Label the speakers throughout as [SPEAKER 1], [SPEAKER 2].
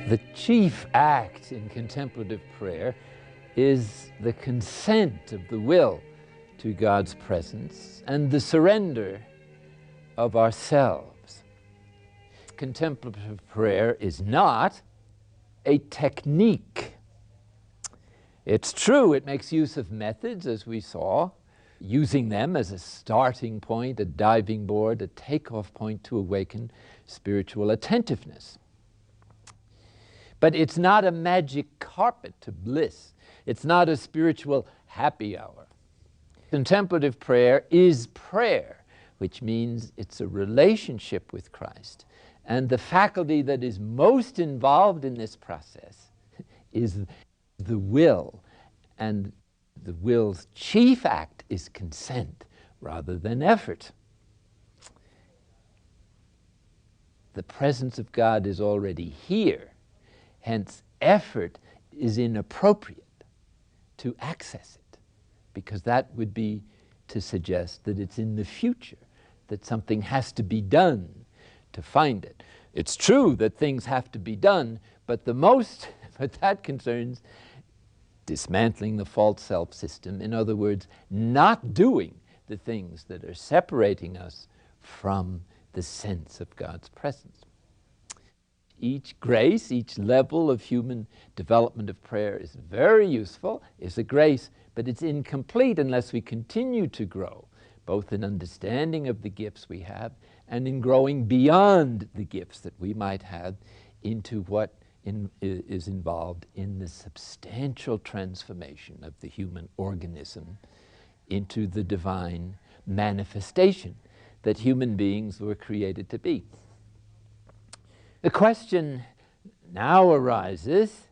[SPEAKER 1] The chief act in contemplative prayer is the consent of the will to God's presence and the surrender of ourselves. Contemplative prayer is not a technique. It's true, it makes use of methods, as we saw, using them as a starting point, a diving board, a takeoff point to awaken spiritual attentiveness. But it's not a magic carpet to bliss. It's not a spiritual happy hour. Contemplative prayer is prayer, which means it's a relationship with Christ. And the faculty that is most involved in this process is the will. And the will's chief act is consent rather than effort. The presence of God is already here. Hence, effort is inappropriate to access it, because that would be to suggest that it's in the future, that something has to be done to find it. It's true that things have to be done, but that concerns dismantling the false self system. In other words, not doing the things that are separating us from the sense of God's presence. Each grace, each level of human development of prayer is very useful, is a grace, but it's incomplete unless we continue to grow, both in understanding of the gifts we have and in growing beyond the gifts that we might have into what is involved in the substantial transformation of the human organism into the divine manifestation that human beings were created to be. The question now arises,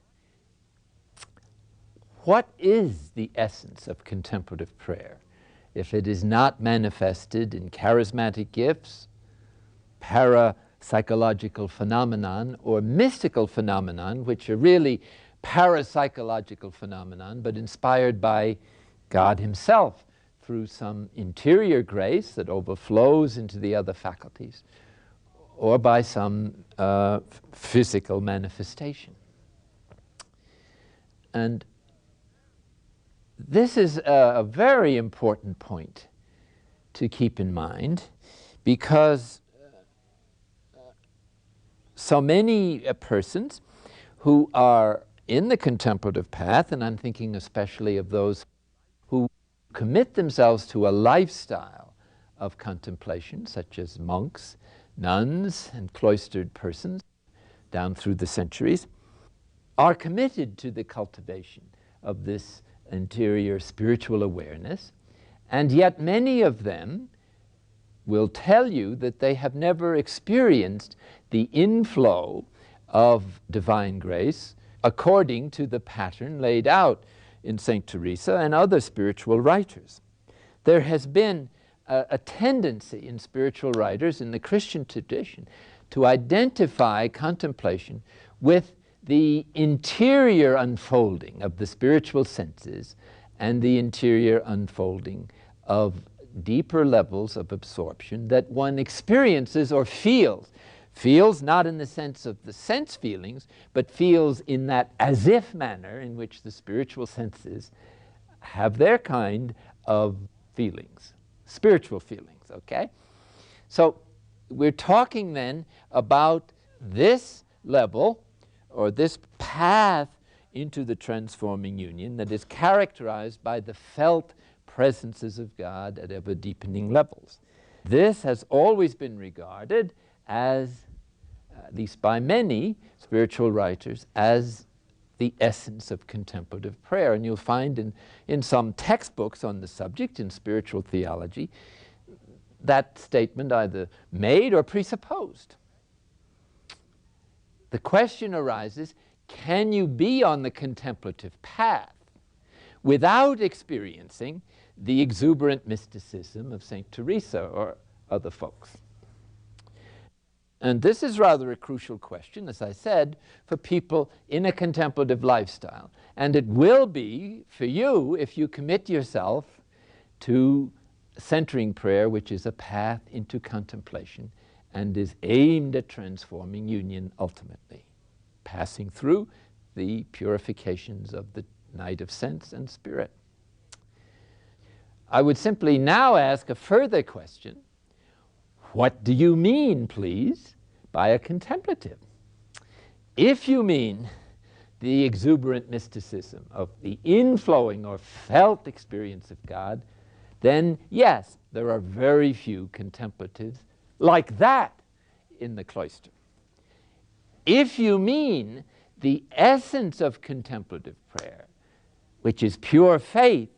[SPEAKER 1] what is the essence of contemplative prayer if it is not manifested in charismatic gifts, parapsychological phenomenon, or mystical phenomenon, which are really parapsychological phenomenon, but inspired by God Himself through some interior grace that overflows into the other faculties, or by some physical manifestation. And this is a very important point to keep in mind, because so many persons who are in the contemplative path, and I'm thinking especially of those who commit themselves to a lifestyle of contemplation, such as monks, nuns, and cloistered persons down through the centuries, are committed to the cultivation of this interior spiritual awareness, and yet many of them will tell you that they have never experienced the inflow of divine grace according to the pattern laid out in St. Teresa and other spiritual writers. There has been a tendency in spiritual writers in the Christian tradition to identify contemplation with the interior unfolding of the spiritual senses and the interior unfolding of deeper levels of absorption that one experiences or feels. Feels not in the sense of the sense feelings, but feels in that as if manner in which the spiritual senses have their kind of feelings, spiritual feelings, okay? So we're talking then about this level or this path into the transforming union that is characterized by the felt presences of God at ever deepening levels. This has always been regarded as, at least by many spiritual writers, as the essence of contemplative prayer. And you'll find in some textbooks on the subject, in spiritual theology, that statement either made or presupposed. The question arises, can you be on the contemplative path without experiencing the exuberant mysticism of St. Teresa or other folks? And this is rather a crucial question, as I said, for people in a contemplative lifestyle. And it will be for you if you commit yourself to centering prayer, which is a path into contemplation and is aimed at transforming union ultimately. passing through the purifications of the night of sense and spirit. I would simply now ask a further question. What do you mean, please, by a contemplative? If you mean the exuberant mysticism of the inflowing or felt experience of God, then yes, there are very few contemplatives like that in the cloister. If you mean the essence of contemplative prayer, which is pure faith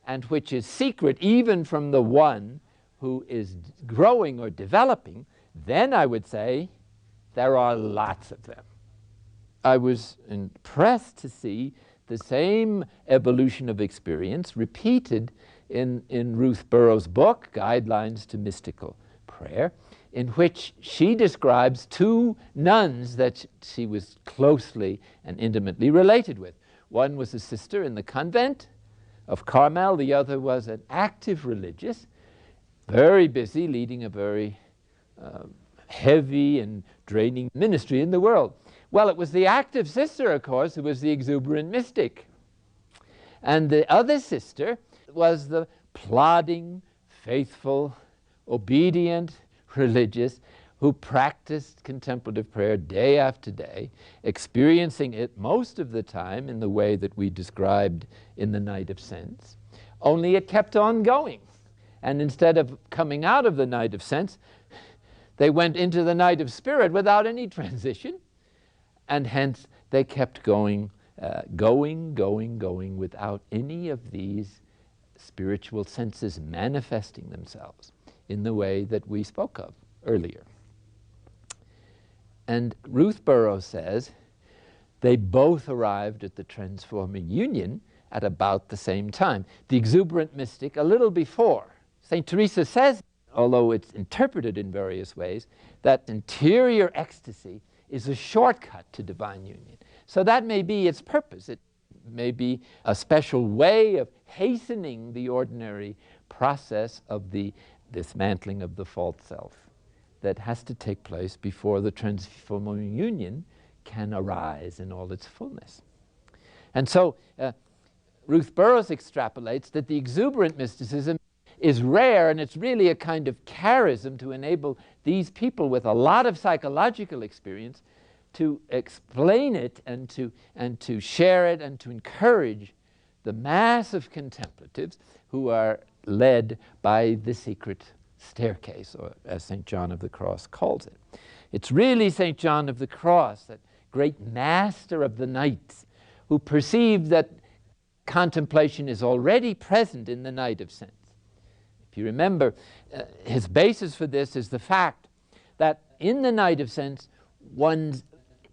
[SPEAKER 1] and which is secret even from the one who is growing or developing, then I would say there are lots of them. I was impressed to see the same evolution of experience repeated in Ruth Burroughs' book, Guidelines to Mystical Prayer, in which she describes two nuns that she was closely and intimately related with. One was a sister in the convent of Carmel, the other was an active religious, very busy, leading a very heavy and draining ministry in the world. Well, it was the active sister, of course, who was the exuberant mystic. And the other sister was the plodding, faithful, obedient religious who practiced contemplative prayer day after day, experiencing it most of the time in the way that we described in the Night of Sense, only it kept on going. And instead of coming out of the Night of Sense, they went into the Night of Spirit without any transition, and hence they kept going, going without any of these spiritual senses manifesting themselves in the way that we spoke of earlier. And Ruth Burroughs says they both arrived at the transforming union at about the same time. The exuberant mystic a little before. St. Teresa says, although it's interpreted in various ways, that interior ecstasy is a shortcut to divine union. So that may be its purpose. It may be a special way of hastening the ordinary process of the dismantling of the false self that has to take place before the transforming union can arise in all its fullness. And so Ruth Burroughs extrapolates that the exuberant mysticism is rare, and it's really a kind of charism to enable these people with a lot of psychological experience to explain it and to share it and to encourage the mass of contemplatives who are led by the secret staircase, or as St. John of the Cross calls it. It's really St. John of the Cross, that great master of the nights, who perceived that contemplation is already present in the Night of Sense. If you remember, his basis for this is the fact that in the Night of Sense, one's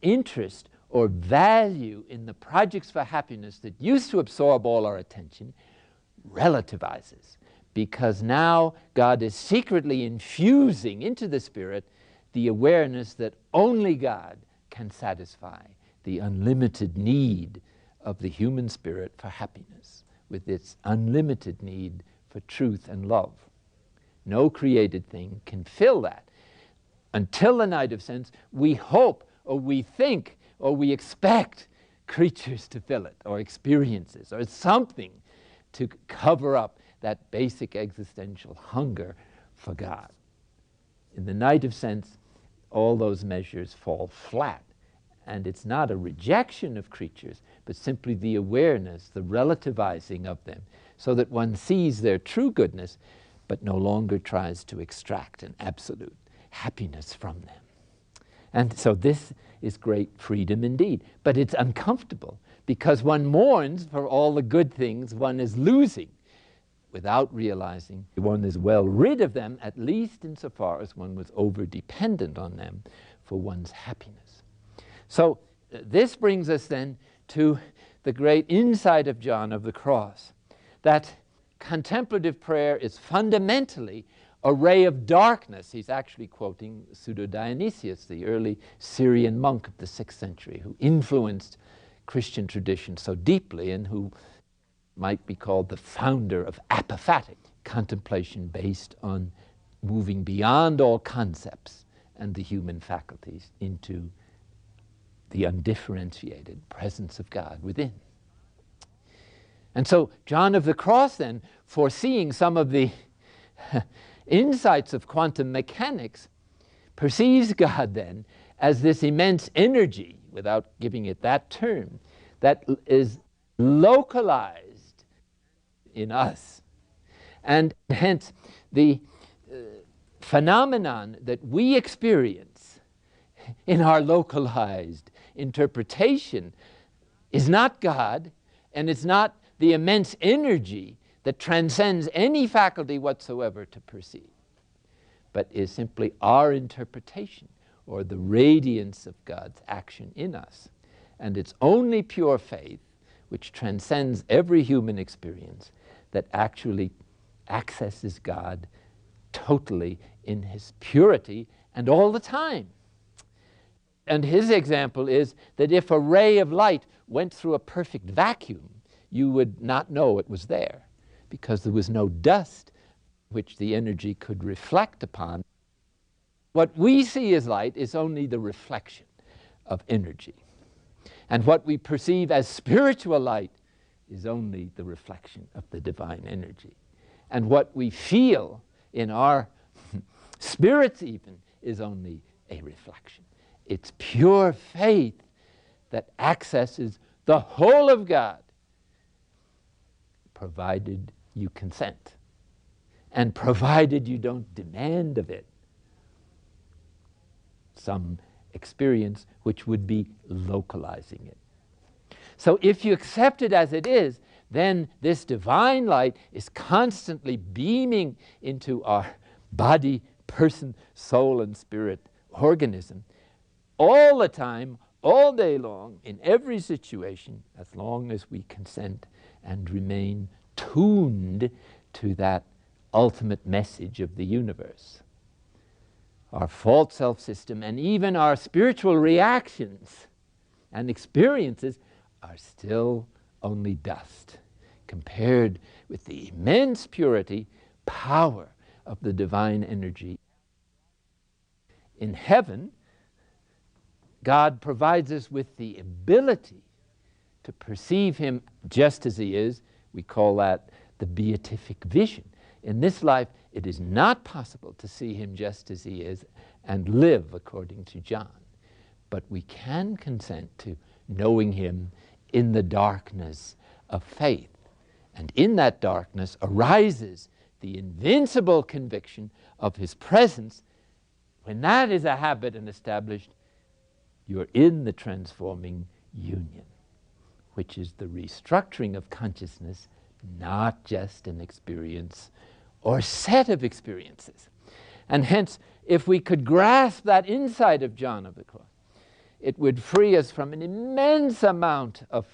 [SPEAKER 1] interest or value in the projects for happiness that used to absorb all our attention relativizes, because now God is secretly infusing into the spirit the awareness that only God can satisfy the unlimited need of the human spirit for happiness, with its unlimited need for truth and love. No created thing can fill that. Until the Night of Sense, we hope, or we think, or we expect creatures to fill it, or experiences, or something to cover up that basic existential hunger for God. In the Night of Sense, all those measures fall flat, and it's not a rejection of creatures, but simply the awareness, the relativizing of them, so that one sees their true goodness, but no longer tries to extract an absolute happiness from them. And so this is great freedom indeed, but it's uncomfortable, because one mourns for all the good things one is losing without realizing one is well rid of them, at least insofar as one was over-dependent on them for one's happiness. So this brings us then to the great insight of John of the Cross, that contemplative prayer is fundamentally a ray of darkness. He's actually quoting Pseudo-Dionysius, the early Syrian monk of the 6th century, who influenced Christian tradition so deeply and who might be called the founder of apophatic contemplation based on moving beyond all concepts and the human faculties into the undifferentiated presence of God within. And so John of the Cross then, foreseeing some of the insights of quantum mechanics, perceives God then as this immense energy, without giving it that term, that is localized in us. And hence the phenomenon that we experience in our localized interpretation is not God, and it's not the immense energy that transcends any faculty whatsoever to perceive, but is simply our interpretation or the radiance of God's action in us. And it's only pure faith, which transcends every human experience, that actually accesses God totally in his purity and all the time. And his example is that if a ray of light went through a perfect vacuum, you would not know it was there, because there was no dust which the energy could reflect upon. What we see as light is only the reflection of energy. And what we perceive as spiritual light is only the reflection of the divine energy. And what we feel in our spirits even is only a reflection. It's pure faith that accesses the whole of God, provided you consent, and provided you don't demand of it some experience which would be localizing it. So if you accept it as it is, then this divine light is constantly beaming into our body, person, soul, and spirit organism all the time, all day long, in every situation, as long as we consent and remain tuned to that ultimate message of the universe. Our false self-system and even our spiritual reactions and experiences are still only dust compared with the immense purity, power of the divine energy. In heaven, God provides us with the ability to perceive him just as he is. We call that the beatific vision. In this life, it is not possible to see him just as he is and live according to John. But we can consent to knowing him in the darkness of faith. And in that darkness arises the invincible conviction of his presence. When that is a habit and established, you're in the transforming union, which is the restructuring of consciousness, not just an experience or set of experiences. And hence, if we could grasp that insight of John of the Cross, it would free us from an immense amount of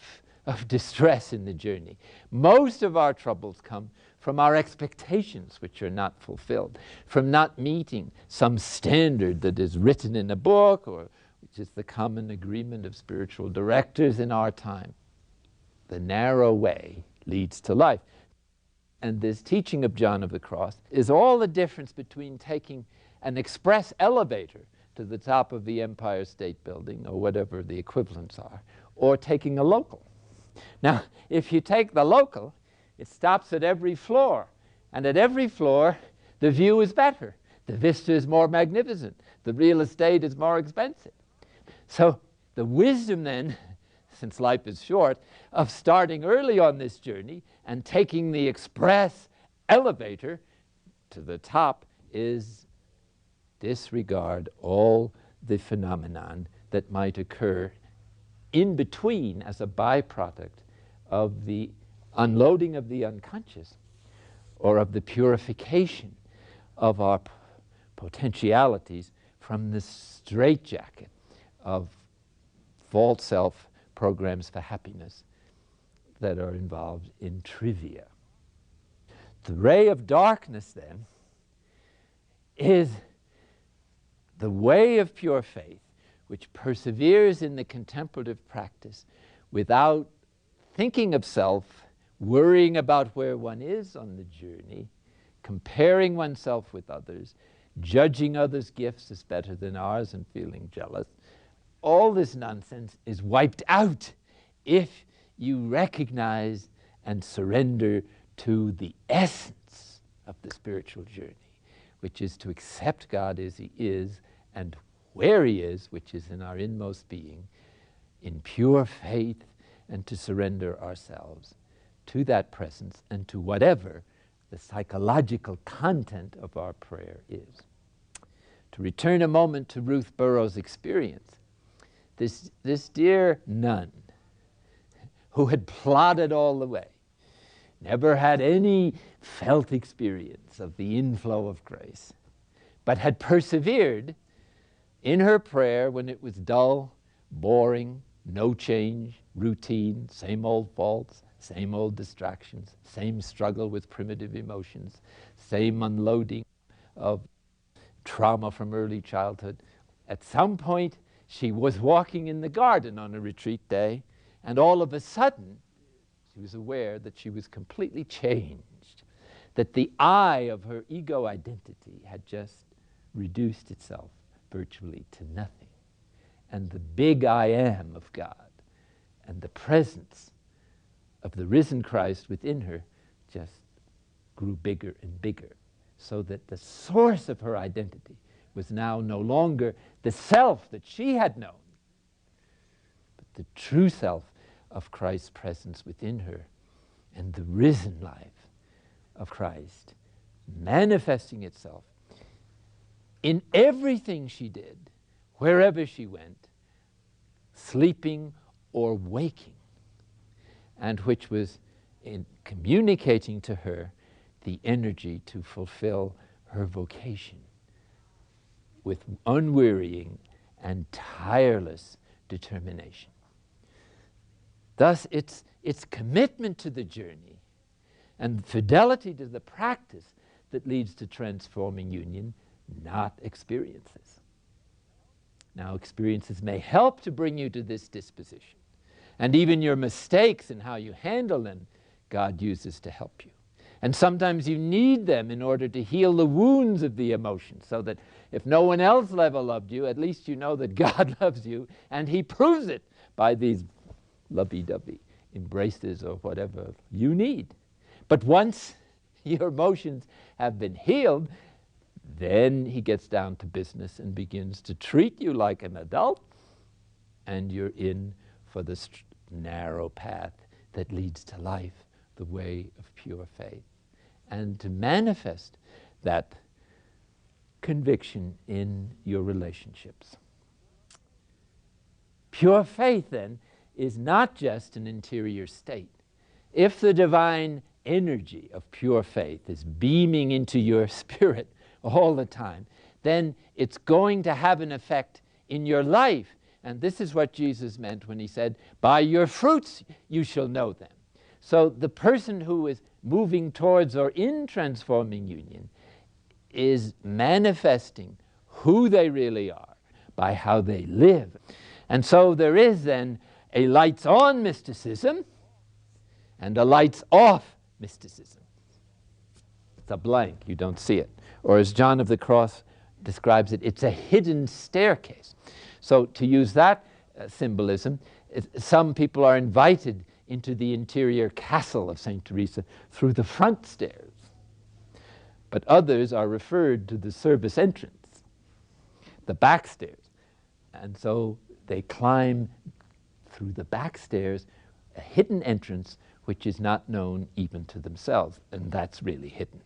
[SPEAKER 1] distress in the journey. Most of our troubles come from our expectations which are not fulfilled, from not meeting some standard that is written in a book, or which is the common agreement of spiritual directors in our time. The narrow way leads to life. And this teaching of John of the Cross is all the difference between taking an express elevator to the top of the Empire State Building, or whatever the equivalents are, or taking a local. Now, if you take the local, it stops at every floor. And at every floor, the view is better. The vista is more magnificent. The real estate is more expensive. So the wisdom then, since life is short, of starting early on this journey and taking the express elevator to the top is disregard all the phenomenon that might occur in between as a byproduct of the unloading of the unconscious, or of the purification of our potentialities from the straitjacket of false self programs for happiness that are involved in trivia. The ray of darkness, then, is the way of pure faith, which perseveres in the contemplative practice without thinking of self, worrying about where one is on the journey, comparing oneself with others, judging others' gifts as better than ours and feeling jealous, all this nonsense is wiped out if you recognize and surrender to the essence of the spiritual journey, which is to accept God as he is and where he is, which is in our inmost being, in pure faith, and to surrender ourselves to that presence and to whatever the psychological content of our prayer is. To return a moment to Ruth Burroughs' experience, this dear nun who had plodded all the way, never had any felt experience of the inflow of grace, but had persevered in her prayer when it was dull, boring, no change, routine, same old faults, same old distractions, same struggle with primitive emotions, same unloading of trauma from early childhood. At some point, she was walking in the garden on a retreat day, and all of a sudden, she was aware that she was completely changed, that the I of her ego identity had just reduced itself virtually to nothing. And the big I am of God and the presence of the risen Christ within her just grew bigger and bigger, so that the source of her identity was now no longer the self that she had known, but the true self of Christ's presence within her and the risen life of Christ manifesting itself in everything she did, wherever she went, sleeping or waking, and which was in communicating to her the energy to fulfill her vocation with unwearying and tireless determination. Thus, it's commitment to the journey and fidelity to the practice that leads to transforming union, not experiences. Now, experiences may help to bring you to this disposition, and even your mistakes and how you handle them, God uses to help you. And sometimes you need them in order to heal the wounds of the emotions, so that if no one else ever loved you, at least you know that God loves you, and he proves it by these lovey-dovey embraces or whatever you need. But once your emotions have been healed, then he gets down to business and begins to treat you like an adult, and you're in for the narrow path that leads to life, the way of pure faith, and to manifest that conviction in your relationships. Pure faith, then, is not just an interior state. If the divine energy of pure faith is beaming into your spirit all the time, then it's going to have an effect in your life. And this is what Jesus meant when he said, "By your fruits you shall know them." So the person who is moving towards or in transforming union is manifesting who they really are by how they live. And so there is then a lights on mysticism and a lights off mysticism. It's a blank, you don't see it. Or as John of the Cross describes it, it's a hidden staircase. So to use that symbolism, some people are invited into the interior castle of St. Teresa through the front stairs, but others are referred to the service entrance, the back stairs. And so they climb through the back stairs, a hidden entrance which is not known even to themselves, and that's really hidden.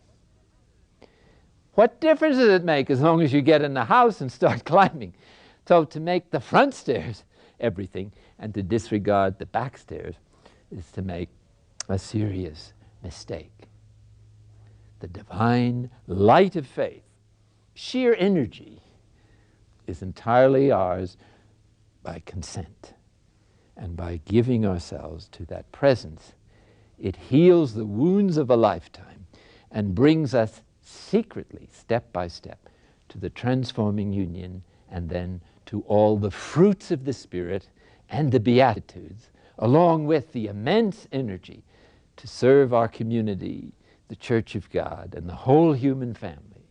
[SPEAKER 1] What difference does it make as long as you get in the house and start climbing? So to make the front stairs everything and to disregard the back stairs is to make a serious mistake. The divine light of faith, sheer energy, is entirely ours by consent. And by giving ourselves to that presence, it heals the wounds of a lifetime and brings us secretly, step by step, to the transforming union and then to all the fruits of the Spirit and the Beatitudes, along with the immense energy to serve our community, the Church of God, and the whole human family,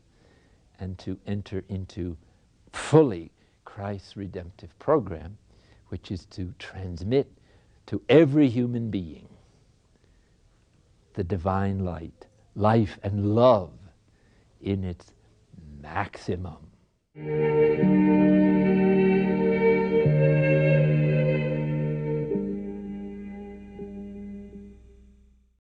[SPEAKER 1] and to enter into fully Christ's redemptive program, which is to transmit to every human being the divine light, life and love in its maximum.